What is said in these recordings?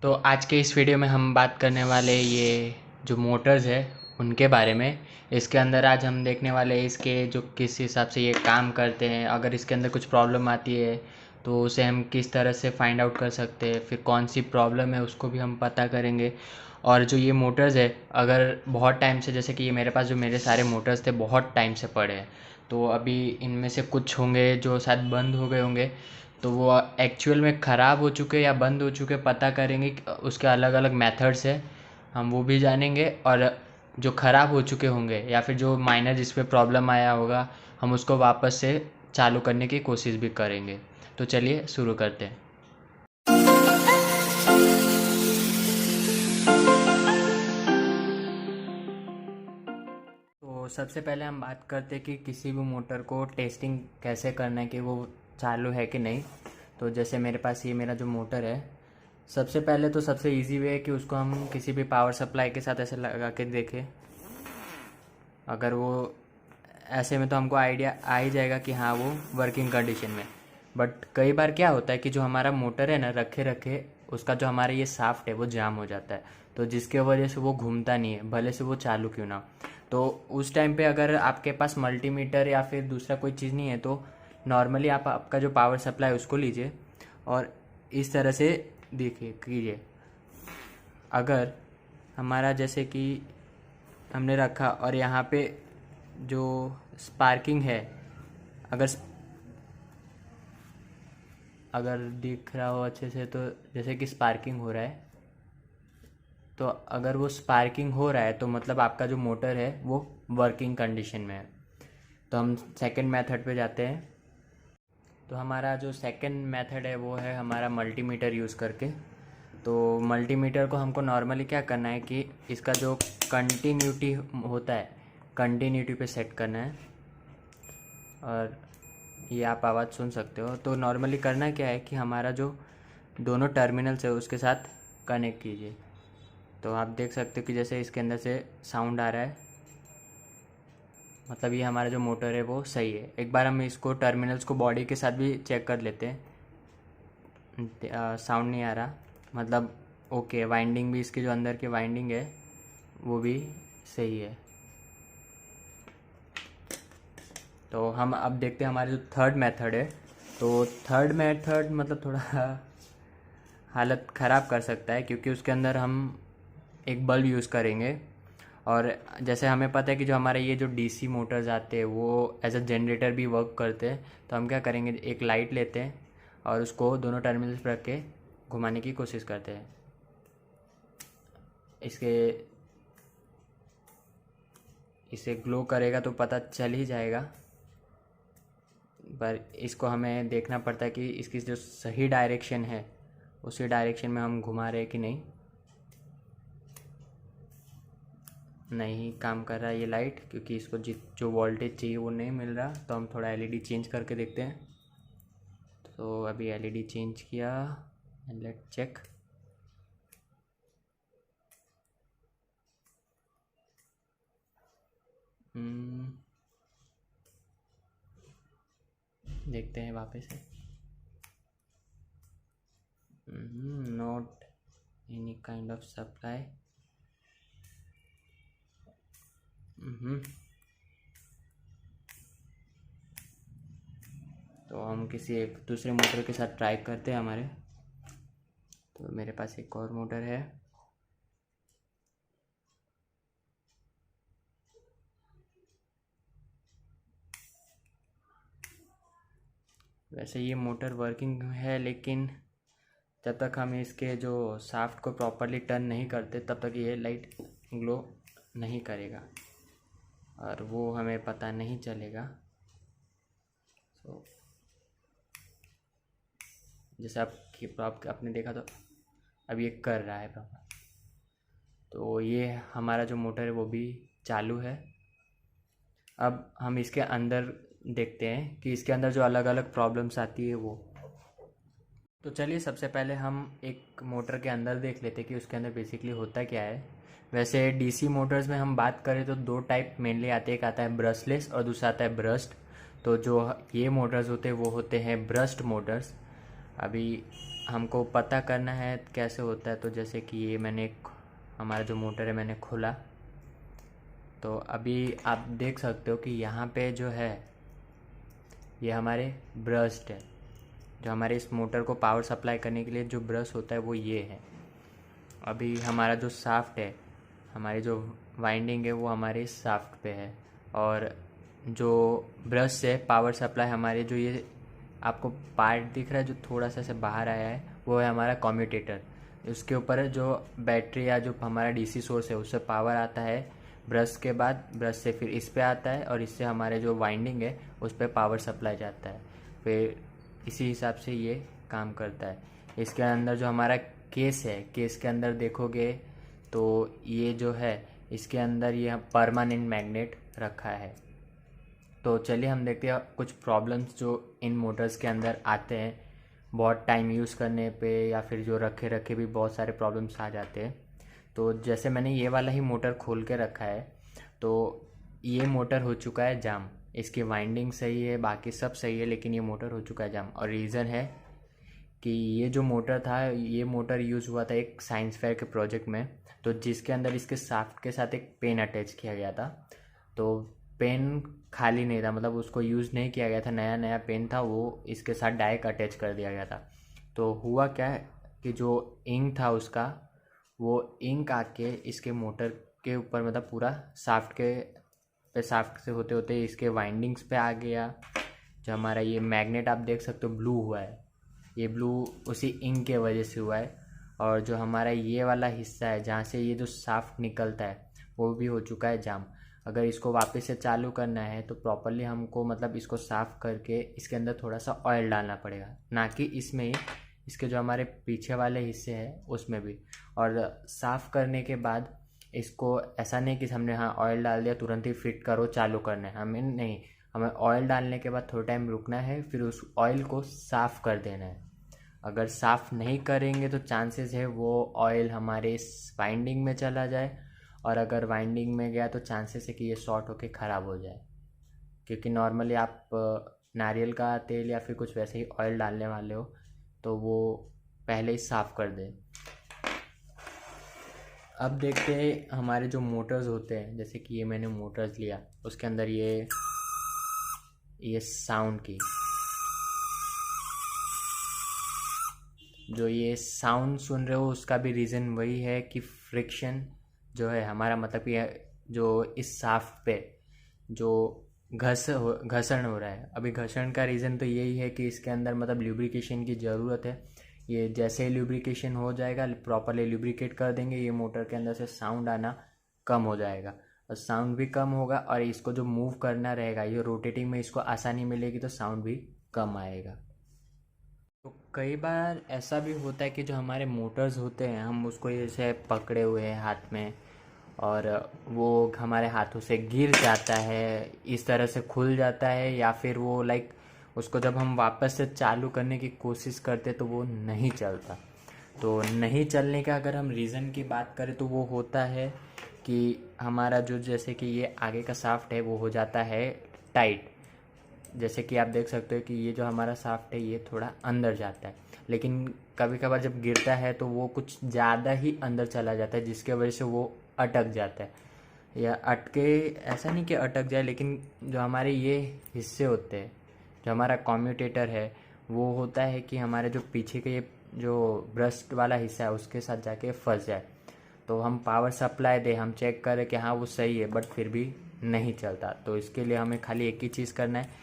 तो आज के इस वीडियो में हम बात करने वाले ये जो मोटर्स है उनके बारे में। इसके अंदर आज हम देखने वाले हैं इसके जो किस हिसाब से ये काम करते हैं। अगर इसके अंदर कुछ प्रॉब्लम आती है तो उसे हम किस तरह से फाइंड आउट कर सकते हैं, फिर कौन सी प्रॉब्लम है उसको भी हम पता करेंगे। और जो ये मोटर्स है, अगर बहुत टाइम से, जैसे कि ये मेरे पास जो मेरे सारे मोटर्स थे बहुत टाइम से पड़े हैं, तो अभी इनमें से कुछ होंगे जो शायद बंद हो गए होंगे, तो वो एक्चुअल में ख़राब हो चुके या बंद हो चुके पता करेंगे। उसके अलग अलग मेथड्स है, हम वो भी जानेंगे। और जो ख़राब हो चुके होंगे या फिर जो माइनर जिस पे प्रॉब्लम आया होगा, हम उसको वापस से चालू करने की कोशिश भी करेंगे। तो चलिए शुरू करते हैं। तो सबसे पहले हम बात करते हैं कि किसी भी मोटर को टेस्टिंग कैसे करना है कि वो चालू है कि नहीं। तो जैसे मेरे पास ये मेरा जो मोटर है, सबसे पहले तो सबसे इजी वे है कि उसको हम किसी भी पावर सप्लाई के साथ ऐसे लगा के देखें। अगर वो ऐसे में तो हमको आइडिया आ ही जाएगा कि हाँ वो वर्किंग कंडीशन में। बट कई बार क्या होता है कि जो हमारा मोटर है ना, रखे रखे उसका जो हमारा ये शाफ्ट है वो जाम हो जाता है, तो जिसके वजह से वो घूमता नहीं है, भले से वो चालू क्यों ना हो। तो उस टाइम पे अगर आपके पास मल्टीमीटर या फिर दूसरा कोई चीज़ नहीं है तो नॉर्मली आप आपका जो पावर सप्लाई उसको लीजिए और इस तरह से देखिए कीजिए। अगर हमारा जैसे कि हमने रखा और यहाँ पे जो स्पार्किंग है, अगर अगर दिख रहा हो अच्छे से, तो जैसे कि स्पार्किंग हो रहा है, तो अगर वो स्पार्किंग हो रहा है तो मतलब आपका जो मोटर है वो वर्किंग कंडीशन में है। तो हम सेकंड मेथड पे जाते हैं। तो हमारा जो सेकंड मेथड है वो है हमारा मल्टीमीटर यूज़ करके। तो मल्टीमीटर को हमको नॉर्मली क्या करना है कि इसका जो कंटिन्यूटी होता है, कंटिन्यूटी पे सेट करना है। और ये आप आवाज़ सुन सकते हो। तो नॉर्मली करना क्या है कि हमारा जो दोनों टर्मिनल्स है उसके साथ कनेक्ट कीजिए। तो आप देख सकते हो कि जैसे इसके अंदर से साउंड आ रहा है, मतलब ये हमारा जो मोटर है वो सही है। एक बार हम इसको टर्मिनल्स को बॉडी के साथ भी चेक कर लेते हैं। साउंड नहीं आ रहा, मतलब ओके। वाइंडिंग भी, इसके जो अंदर की वाइंडिंग है वो भी सही है। तो हम अब देखते हैं हमारे जो थर्ड मेथड है। तो थर्ड मेथड मतलब थोड़ा हालत ख़राब कर सकता है, क्योंकि उसके अंदर हम एक बल्ब यूज़ करेंगे। और जैसे हमें पता है कि जो हमारे ये जो डीसी मोटर्स आते हैं वो एज अ जनरेटर भी वर्क करते हैं, तो हम क्या करेंगे, एक लाइट लेते हैं और उसको दोनों टर्मिनल्स पर रख के घुमाने की कोशिश करते हैं। इसके इसे ग्लो करेगा तो पता चल ही जाएगा, पर इसको हमें देखना पड़ता है कि इसकी जो सही डायरेक्शन है उसी डायरेक्शन में हम घुमा रहे हैं कि नहीं। नहीं काम कर रहा है ये लाइट, क्योंकि इसको जो वोल्टेज चाहिए वो नहीं मिल रहा। तो हम थोड़ा एलईडी चेंज करके देखते हैं। तो अभी एलईडी चेंज किया एंड लेट चेक। देखते हैं वापस से। Not any kind of supply. तो हम किसी एक दूसरे मोटर के साथ ट्राई करते हैं हमारे। तो मेरे पास एक और मोटर है। वैसे ये मोटर वर्किंग है, लेकिन जब तक हम इसके जो शाफ्ट को प्रॉपरली टर्न नहीं करते तब तक ये लाइट ग्लो नहीं करेगा और वो हमें पता नहीं चलेगा। तो जैसे आपने देखा तो अब ये कर रहा है प्रॉपर। तो ये हमारा जो मोटर है वो भी चालू है। अब हम इसके अंदर देखते हैं कि इसके अंदर जो अलग अलग प्रॉब्लम्स आती है वो। तो चलिए सबसे पहले हम एक मोटर के अंदर देख लेते हैं कि उसके अंदर बेसिकली होता क्या है। वैसे डीसी मोटर्स में हम बात करें तो दो टाइप मेनली आते हैं, एक आता है ब्रशलेस और दूसरा आता है ब्रश्ड। तो जो ये मोटर्स होते हैं वो होते हैं ब्रश्ड मोटर्स। अभी हमको पता करना है कैसे होता है। तो जैसे कि ये मैंने हमारा जो मोटर है मैंने खोला, तो अभी आप देख सकते हो कि यहाँ पे जो है ये हमारे ब्रश है। जो हमारे इस मोटर को पावर सप्लाई करने के लिए जो ब्रश होता है वो ये है। अभी हमारा जो शाफ्ट है, हमारी जो वाइंडिंग है वो हमारे शाफ्ट पे है, और जो ब्रश से पावर सप्लाई हमारे जो ये आपको पार्ट दिख रहा है जो थोड़ा सा से बाहर आया है वो है हमारा कम्यूटेटर। उसके ऊपर जो बैटरी या जो हमारा डीसी सोर्स है उससे पावर आता है ब्रश के बाद, ब्रश से फिर इस पे आता है और इससे हमारे जो वाइंडिंग है उस पर पावर सप्लाई जाता है। फिर इसी हिसाब से ये काम करता है। इसके अंदर जो हमारा केस है, केस के अंदर देखोगे तो ये जो है इसके अंदर ये परमानेंट मैग्नेट रखा है। तो चलिए हम देखते हैं कुछ प्रॉब्लम्स जो इन मोटर्स के अंदर आते हैं बहुत टाइम यूज़ करने पे, या फिर जो रखे रखे भी बहुत सारे प्रॉब्लम्स आ जाते हैं। तो जैसे मैंने ये वाला ही मोटर खोल के रखा है, तो ये मोटर हो चुका है जाम। इसकी वाइंडिंग सही है, बाकी सब सही है, लेकिन ये मोटर हो चुका है जाम। और रीज़न है कि ये जो मोटर था, ये मोटर यूज़ हुआ था एक साइंस फेयर के प्रोजेक्ट में, तो जिसके अंदर इसके शाफ्ट के साथ एक पेन अटैच किया गया था। तो पेन खाली नहीं था, मतलब उसको यूज़ नहीं किया गया था, नया नया पेन था, वो इसके साथ डायरेक्ट अटैच कर दिया गया था। तो हुआ क्या है कि जो इंक था उसका, वो इंक आके इसके मोटर के ऊपर मतलब पूरा शाफ्ट से होते होते इसके वाइंडिंग्स पे आ गया। जो हमारा ये मैग्नेट आप देख सकते हो ब्लू हुआ है, ये ब्लू उसी इंक के वजह से हुआ है। और जो हमारा ये वाला हिस्सा है जहाँ से ये जो शाफ्ट निकलता है वो भी हो चुका है जाम। अगर इसको वापस से चालू करना है तो प्रॉपरली हमको मतलब इसको साफ़ करके इसके अंदर थोड़ा सा ऑयल डालना पड़ेगा, ना कि इसमें ही, इसके जो हमारे पीछे वाले हिस्से हैं उसमें भी। और साफ़ करने के बाद इसको ऐसा नहीं कि हमने हाँ ऑयल डाल दिया तुरंत ही फिट करो चालू करना है, हमें नहीं, हमें ऑयल डालने के बाद थोड़ा टाइम रुकना है, फिर उस ऑयल को साफ़ कर देना है। अगर साफ़ नहीं करेंगे तो चांसेस है वो ऑयल हमारे वाइंडिंग में चला जाए, और अगर वाइंडिंग में गया तो चांसेस है कि ये शॉर्ट होके ख़राब हो जाए। क्योंकि नॉर्मली आप नारियल का तेल या फिर कुछ वैसे ही ऑयल डालने वाले हो तो वो पहले ही साफ़ कर दें। अब देखते हैं हमारे जो मोटर्स होते हैं, जैसे कि ये मैंने मोटर्स लिया, उसके अंदर ये साउंड की जो ये साउंड सुन रहे हो उसका भी रीज़न वही है कि फ्रिक्शन जो है हमारा, मतलब कि जो इस शाफ्ट पे जो घर्षण हो रहा है। अभी घर्षण का रीज़न तो यही है कि इसके अंदर मतलब ल्यूब्रिकेशन की ज़रूरत है। ये जैसे ही ल्यूब्रिकेशन हो जाएगा, प्रॉपरली ल्यूब्रिकेट कर देंगे, ये मोटर के अंदर से साउंड आना कम हो जाएगा। और साउंड भी कम होगा और इसको जो मूव करना रहेगा, ये रोटेटिंग में इसको आसानी मिलेगी तो साउंड भी कम आएगा। तो कई बार ऐसा भी होता है कि जो हमारे मोटर्स होते हैं हम उसको जैसे पकड़े हुए हैं हाथ में और वो हमारे हाथों से गिर जाता है, इस तरह से खुल जाता है, या फिर वो उसको जब हम वापस से चालू करने की कोशिश करते तो वो नहीं चलता। तो नहीं चलने का अगर हम रीज़न की बात करें तो वो होता है कि हमारा जो जैसे कि ये आगे का शाफ्ट है वो हो जाता है टाइट। जैसे कि आप देख सकते हो कि ये जो हमारा शाफ्ट है ये थोड़ा अंदर जाता है, लेकिन कभी कभार जब गिरता है तो वो कुछ ज़्यादा ही अंदर चला जाता है, जिसके वजह से वो अटक जाता है। या अटके, ऐसा नहीं कि अटक जाए, लेकिन जो हमारे ये हिस्से होते हैं, जो हमारा कम्यूटेटर है, वो होता है कि हमारे जो पीछे के ये जो ब्रस्ट वाला हिस्सा है उसके साथ जाके फंस जाए। तो हम पावर सप्लाई दें, हम चेक करें कि हाँ वो सही है, बट फिर भी नहीं चलता। तो इसके लिए हमें खाली एक ही चीज़ करना है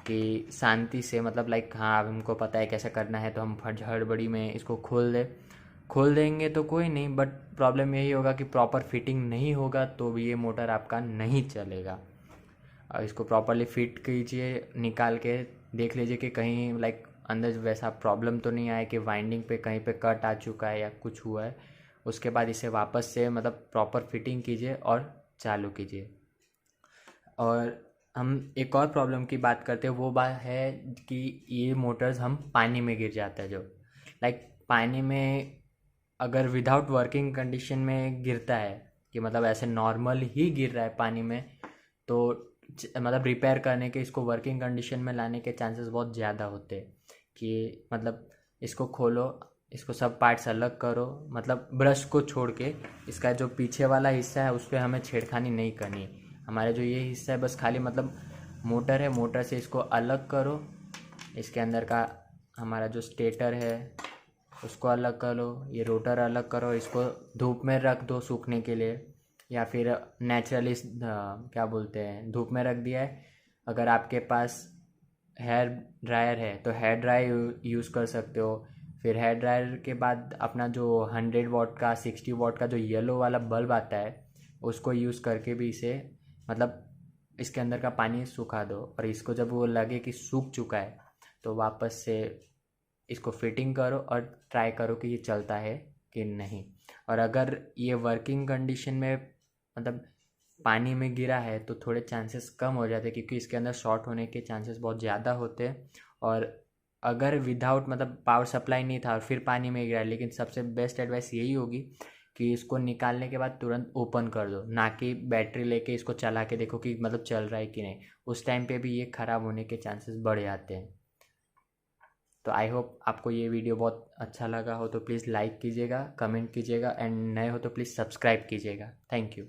कि शांति से, मतलब हाँ हमको पता है कैसे करना है, तो हम हड़बड़ी में इसको खोल देंगे तो कोई नहीं, बट प्रॉब्लम यही होगा कि प्रॉपर फिटिंग नहीं होगा तो भी ये मोटर आपका नहीं चलेगा। और इसको प्रॉपरली फिट कीजिए, निकाल के देख लीजिए कि कहीं अंदर वैसा प्रॉब्लम तो नहीं आया कि वाइंडिंग पे कहीं पे कट आ चुका है या कुछ हुआ है। उसके बाद इसे वापस से मतलब प्रॉपर फिटिंग कीजिए और चालू कीजिए। और हम एक और प्रॉब्लम की बात करते हैं, वो बात है कि ये मोटर्स हम पानी में गिर जाता है, जो पानी में अगर विदाउट वर्किंग कंडीशन में गिरता है, कि मतलब ऐसे नॉर्मल ही गिर रहा है पानी में, तो मतलब रिपेयर करने के, इसको वर्किंग कंडीशन में लाने के चांसेस बहुत ज़्यादा होते हैं कि मतलब इसको खोलो, इसको सब पार्ट्स अलग करो, मतलब ब्रश को छोड़ के इसका जो पीछे वाला हिस्सा है उस पर हमें छेड़खानी नहीं करनी। हमारा जो ये हिस्सा है बस खाली मतलब मोटर है, मोटर से इसको अलग करो। इसके अंदर का हमारा जो स्टेटर है उसको अलग करो, ये रोटर अलग करो, इसको धूप में रख दो सूखने के लिए, या फिर नेचुरली क्या बोलते हैं धूप में रख दिया है। अगर आपके पास हेयर ड्रायर है तो हेयर ड्रायर यूज़ कर सकते हो। फिर हेयर ड्रायर के बाद अपना जो 100 वाट का 60 वाट का जो येलो वाला बल्ब आता है उसको यूज़ करके भी इसे मतलब इसके अंदर का पानी सुखा दो, और इसको जब वो लगे कि सूख चुका है तो वापस से इसको फिटिंग करो और ट्राई करो कि ये चलता है कि नहीं। और अगर ये वर्किंग कंडीशन में मतलब पानी में गिरा है तो थोड़े चांसेस कम हो जाते हैं, क्योंकि इसके अंदर शॉर्ट होने के चांसेस बहुत ज़्यादा होते हैं। और अगर विदाउट मतलब पावर सप्लाई नहीं था और फिर पानी में गिरा है, लेकिन सबसे बेस्ट एडवाइस यही होगी कि इसको निकालने के बाद तुरंत ओपन कर दो, ना कि बैटरी लेके इसको चला के देखो कि मतलब चल रहा है कि नहीं। उस टाइम पे भी ये ख़राब होने के चांसेस बढ़ जाते हैं। तो आई होप आपको ये वीडियो बहुत अच्छा लगा हो तो प्लीज़ लाइक कीजिएगा, कमेंट कीजिएगा, एंड नए हो तो प्लीज़ सब्सक्राइब कीजिएगा। Thank you.